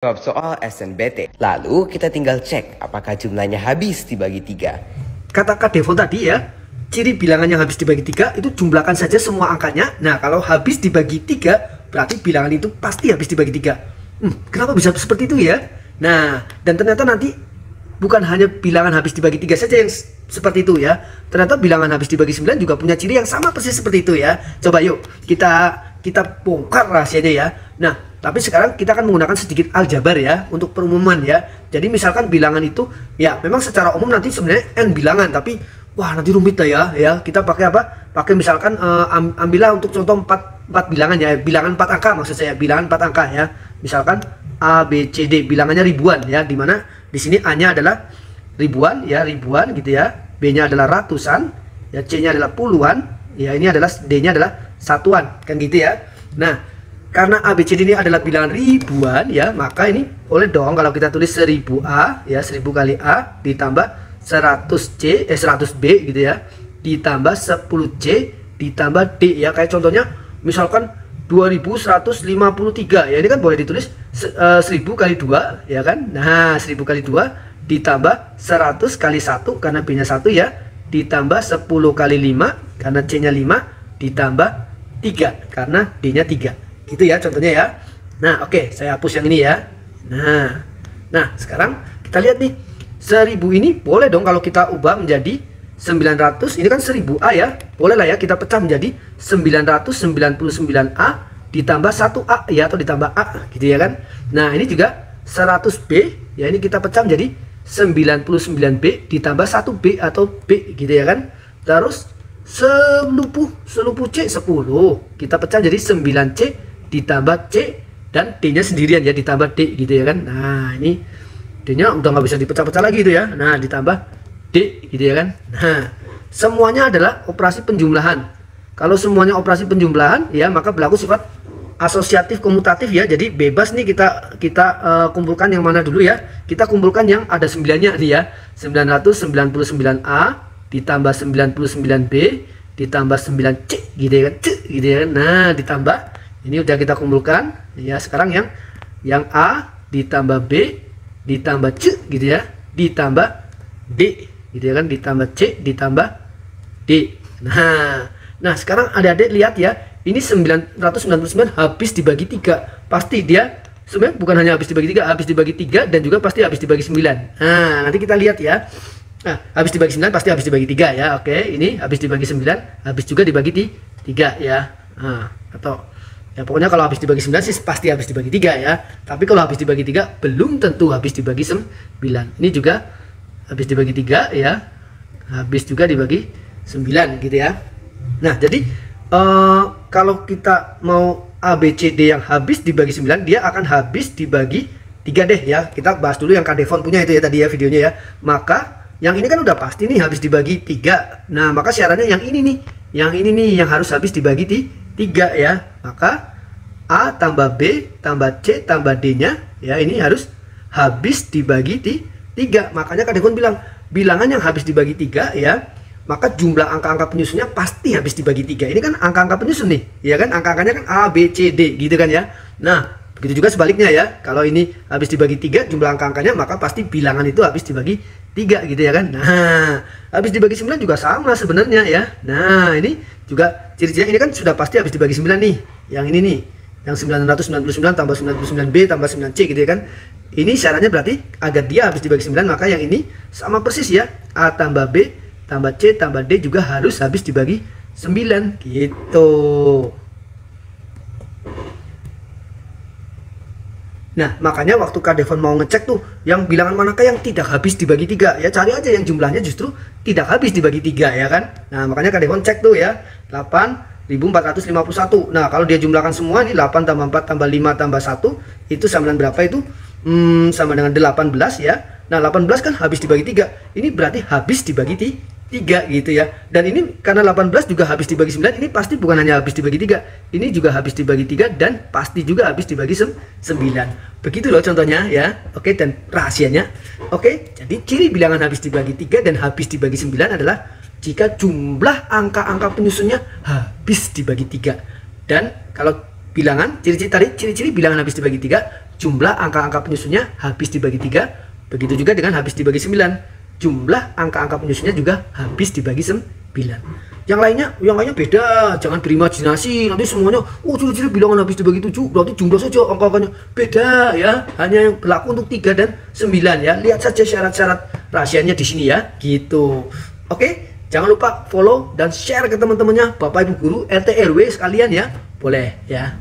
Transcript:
Jawab soal SNBT. Lalu kita tinggal cek apakah jumlahnya habis dibagi 3. Kata Kak Devon tadi ya, ciri bilangan yang habis dibagi 3 itu jumlahkan saja semua angkanya. Nah, kalau habis dibagi 3 berarti bilangan itu pasti habis dibagi 3. Kenapa bisa seperti itu ya? Nah, dan ternyata nanti bukan hanya bilangan habis dibagi 3 saja yang seperti itu ya. Ternyata bilangan habis dibagi 9 juga punya ciri yang sama persis seperti itu ya. Coba yuk kita bongkar rahasianya ya. Nah, tapi sekarang kita akan menggunakan sedikit aljabar ya untuk perumuman ya. Jadi misalkan bilangan itu ya memang secara umum nanti sebenarnya n bilangan, tapi wah nanti rumit lah ya. Kita pakai apa? Pakai misalkan ambillah untuk contoh 4 bilangan ya, bilangan 4 angka maksud saya, bilangan 4 angka ya. Misalkan A, B, C, D, bilangannya ribuan ya, dimana di sini A-nya adalah ribuan ya, ribuan gitu ya. B-nya adalah ratusan, ya C-nya adalah puluhan, ya ini adalah D-nya adalah satuan, kan gitu ya. Nah, karena A, B, C, D ini adalah bilangan ribuan ya, maka ini boleh dong kalau kita tulis 1000A ya, 1000 kali A ditambah 100B gitu ya, ditambah 10C ditambah D ya. Kayak contohnya misalkan 2153 ya, ini kan boleh ditulis 1000 kali 2 ya kan. Nah, 1000 kali 2 ditambah 100 kali 1 karena B nya 1 ya, ditambah 10 kali 5 karena C nya 5, ditambah 3 karena D nya 3 gitu ya contohnya ya. Nah oke, saya hapus yang ini ya. Nah sekarang kita lihat nih, 1000 ini boleh dong kalau kita ubah menjadi 900. Ini kan 1000A ya, boleh lah ya kita pecah menjadi 999A ditambah 1A ya, atau ditambah A gitu ya kan. Nah ini juga 100B ya, ini kita pecah menjadi 99B ditambah 1B atau B gitu ya kan. Terus selupuh C 10 kita pecah jadi 9C ditambah C dan D nya sendirian ya, ditambah D gitu ya kan. Nah ini D nya udah nggak bisa dipecah-pecah lagi gitu ya. Nah ditambah D gitu ya kan. Nah semuanya adalah operasi penjumlahan. Kalau semuanya operasi penjumlahan ya, maka berlaku sifat asosiatif komutatif ya. Jadi bebas nih kita kumpulkan yang mana dulu ya. Kita kumpulkan yang ada 9-nya nih ya, 999A ditambah 99B ditambah 9C gitu ya kan, gitu ya kan. Nah ditambah, ini udah kita kumpulkan ya. Sekarang yang A ditambah B ditambah C gitu ya, ditambah D gitu ya kan, ditambah C ditambah D. Nah sekarang adik-adik lihat ya, ini 999 habis dibagi 3. Pasti dia sebenarnya bukan hanya habis dibagi 3, habis dibagi 3 dan juga pasti habis dibagi 9. Nah nanti kita lihat ya. Nah, habis dibagi 9 pasti habis dibagi 3 ya. Oke, ini habis dibagi 9 habis juga dibagi 3 ya. Nah, atau ya pokoknya kalau habis dibagi 9 sih pasti habis dibagi 3 ya. Tapi kalau habis dibagi 3 belum tentu habis dibagi 9. Ini juga habis dibagi 3 ya. Habis juga dibagi 9 gitu ya. Nah, jadi kalau kita mau A, B, C, D yang habis dibagi 9, dia akan habis dibagi 3 deh ya. Kita bahas dulu yang Kak Devon punya itu ya tadi ya videonya ya. Maka yang ini kan udah pasti nih habis dibagi 3. Nah maka syaratnya yang ini nih, yang harus habis dibagi 3 ya. Maka A tambah B tambah C tambah D nya ya, ini harus habis dibagi 3. Makanya Kak Devon bilang bilangan yang habis dibagi 3 ya, maka jumlah angka-angka penyusunnya pasti habis dibagi 3. Ini kan angka-angka penyusun nih ya kan, angka-angkanya kan A B C D gitu kan ya. Nah begitu juga sebaliknya ya, kalau ini habis dibagi 3 jumlah angka-angkanya, maka pasti bilangan itu habis dibagi 3 gitu ya kan. Nah habis dibagi 9 juga sama sebenarnya ya. Nah ini juga ciri-cirinya, ini kan sudah pasti habis dibagi 9 nih. Yang ini nih, yang 999 tambah 99B tambah 9C gitu ya kan. Ini syaratnya berarti agar dia habis dibagi 9, maka yang ini sama persis ya, A tambah B tambah C tambah D juga harus habis dibagi 9 gitu. Nah makanya waktu Kak Devon mau ngecek tuh yang bilangan manakah yang tidak habis dibagi 3 ya, cari aja yang jumlahnya justru tidak habis dibagi 3 ya kan. Nah makanya Kak Devon cek tuh ya, 8451. Nah kalau dia jumlahkan semua ini 8 tambah 4 tambah 5 tambah 1 itu sama dengan berapa itu? Sama dengan 18 ya. Nah 18 kan habis dibagi 3, ini berarti habis dibagi 3 gitu ya. Dan ini karena 18 juga habis dibagi 9, ini pasti bukan hanya habis dibagi 3, ini juga habis dibagi 3 dan pasti juga habis dibagi 9. Begitu loh contohnya ya. Oke, dan rahasianya. Oke, jadi ciri bilangan habis dibagi 3 dan habis dibagi 9 adalah jika jumlah angka-angka penyusunnya habis dibagi 3. Dan kalau bilangan, ciri-ciri bilangan habis dibagi 3, jumlah angka-angka penyusunnya habis dibagi 3. Begitu juga dengan habis dibagi 9. Jumlah angka-angka penyusunnya juga habis dibagi 9. Yang lainnya beda. Jangan berimajinasi. Nanti semuanya, ciri-ciri bilangan habis dibagi 7 berarti jumlah saja angka-angkanya. Beda ya. Hanya yang berlaku untuk 3 dan 9 ya. Lihat saja syarat-syarat rahasianya di sini ya. Gitu. Oke, jangan lupa follow dan share ke teman-temannya, Bapak Ibu guru, RT RW sekalian ya. Boleh ya.